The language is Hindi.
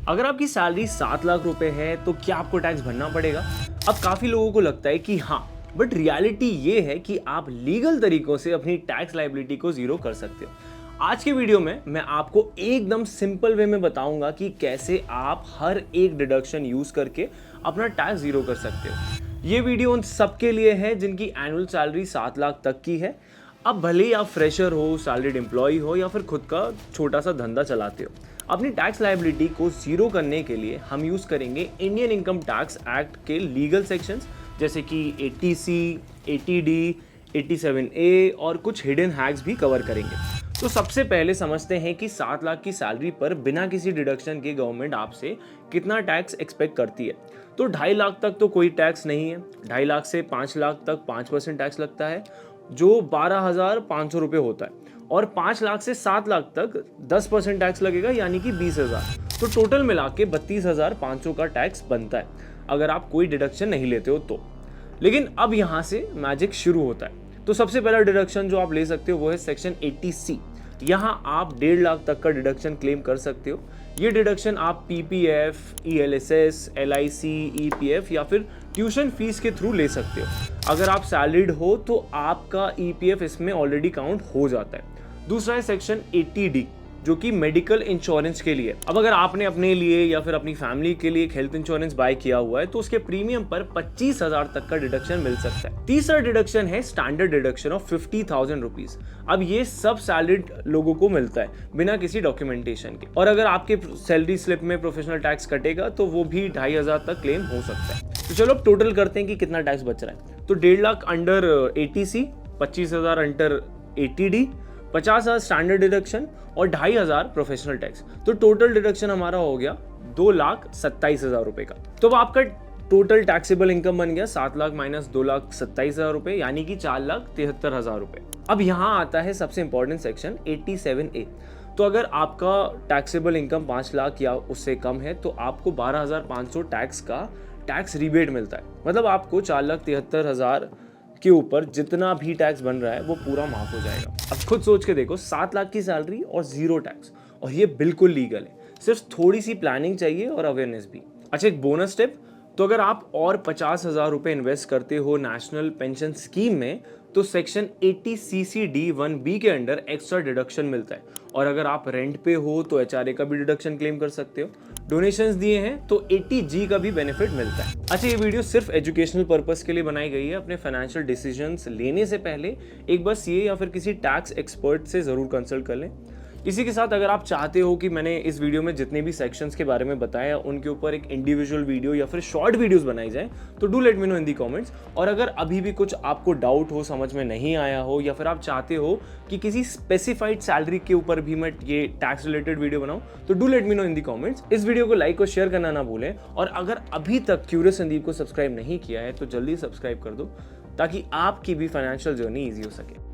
अगर आपकी सैलरी 7 लाख रुपए है तो क्या आपको टैक्स भरना पड़ेगा? अब काफी लोगों को लगता है कि हाँ, बट रियलिटी ये है कि आप लीगल तरीकों से अपनी टैक्स लायबिलिटी को जीरो कर सकते हो। आज के वीडियो में मैं आपको एकदम सिंपल वे में बताऊंगा कि कैसे आप हर एक डिडक्शन यूज करके अपना टैक्स जीरो कर सकते हो। ये वीडियो उन सबके लिए है जिनकी एनुअल सैलरी 7 लाख तक की है। अब भले ही आप फ्रेशर हो, सैलरीड एम्प्लॉय हो या फिर खुद का छोटा सा धंधा चलाते हो, अपनी टैक्स लायबिलिटी को जीरो करने के लिए हम यूज करेंगे इंडियन इनकम टैक्स एक्ट के लीगल सेक्शंस जैसे कि 80C, 80D, 87A और कुछ हिडन हैक्स भी कवर करेंगे। तो सबसे पहले समझते हैं कि 7 लाख की सैलरी पर बिना किसी डिडक्शन के गवर्नमेंट आपसे कितना टैक्स एक्सपेक्ट करती है। तो 2.5 लाख तक तो कोई टैक्स नहीं है। 2.5 लाख से 5 लाख तक 5% टैक्स लगता है जो 12,500 रुपये होता है, और 5 लाख से 7 लाख तक 10% टैक्स लगेगा यानी कि 20,000। तो टोटल मिला के 32,500 का टैक्स बनता है अगर आप कोई डिडक्शन नहीं लेते हो तो। लेकिन अब यहाँ से मैजिक शुरू होता है। तो सबसे पहला डिडक्शन जो आप ले सकते हो वो है सेक्शन 80C। यहाँ आप 1.5 लाख तक का डिडक्शन क्लेम कर सकते हो। ये डिडक्शन आप PPF, ELSS, LIC, EPF या फिर ट्यूशन फीस के थ्रू ले सकते हो। अगर आप सैलरीड हो तो आपका EPF इसमें ऑलरेडी काउंट हो जाता है। दूसरा है सेक्शन 80D जो कि मेडिकल इंश्योरेंस के लिए। अब अगर आपने अपने लिए या फिर अपनी फैमिली के लिए एक हेल्थ इंश्योरेंस बाय किया हुआ है तो उसके प्रीमियम पर 25,000 तक का डिडक्शन मिल सकता है। तीसरा डिडक्शन है स्टैंडर्ड डिडक्शन ऑफ 50,000 रुपीज। अब ये सब सैलरीड लोगों को मिलता है बिना किसी डॉक्यूमेंटेशन के, और अगर आपके सैलरी स्लिप में प्रोफेशनल टैक्स कटेगा तो वो भी 2,500 तक क्लेम हो सकता है। तो चलो अब टोटल करते हैं कि कितना टैक्स बच रहा है। तो 1.5 lakh under 80C, 25,000 under 80D, 50,000 standard deduction और 2,500 प्रोफेशनल टैक्स। तो टोटल डिडक्शन हमारा हो गया 2,27,000 रुपए का। तो अब आपका टोटल टैक्सेबल इनकम बन गया 7 लाख माइनस 2,27,000 रुपए यानी कि 4,73,000 रुपए। अब यहाँ आता है सबसे इंपॉर्टेंट सेक्शन 87A। तो अगर आपका टैक्सेबल इनकम 5 लाख या उससे कम है तो आपको 12,500 टैक्स का टैक्स रिबेट मिलता है। मतलब आपको 4,73,000 के ऊपर जितना भी टैक्स बन रहा है वो पूरा माफ हो जाएगा। अब खुद सोच के देखो, 7 लाख की सैलरी और 0 टैक्स, और ये बिल्कुल लीगल है। सिर्फ थोड़ी सी प्लानिंग चाहिए और अवेयरनेस भी। अच्छा, एक बोनस टिप, तो अगर आप और 50,000 रुपए इन्वेस्ट करते हो नेशनल पेंशन स्कीम में तो सेक्शन 80CCD1B के अंडर एक्स्ट्रा डिडक्शन मिलता है, और अगर आप रेंट पे हो तो HRA का भी डिडक्शन क्लेम कर सकते हो। डोनेशंस दिए हैं तो 80G का भी बेनिफिट मिलता है। अच्छा, ये वीडियो सिर्फ एजुकेशनल पर्पस के लिए बनाई गई है। अपने फाइनेंशियल डिसीजंस लेने से पहले एक बार CA या फिर किसी टैक्स एक्सपर्ट से जरूर कंसल्ट कर लें। इसी के साथ अगर आप चाहते हो कि मैंने इस वीडियो में जितने भी सेक्शंस के बारे में बताया उनके ऊपर एक इंडिविजुअल वीडियो या फिर शॉर्ट वीडियोस बनाई जाए तो do let me know in the comments. और अगर अभी भी कुछ आपको डाउट हो, समझ में नहीं आया हो, या फिर आप चाहते हो कि किसी स्पेसिफाइड सैलरी के ऊपर भी मैं ये टैक्स रिलेटेड वीडियो बनाऊं तो do let me know in the comments. इस वीडियो को लाइक और शेयर करना ना भूलें, और अगर अभी तक क्यूरियस संदीप को सब्सक्राइब नहीं किया है तो जल्दी सब्सक्राइब कर दो ताकि आपकी भी फाइनेंशियल जर्नी ईजी हो सके।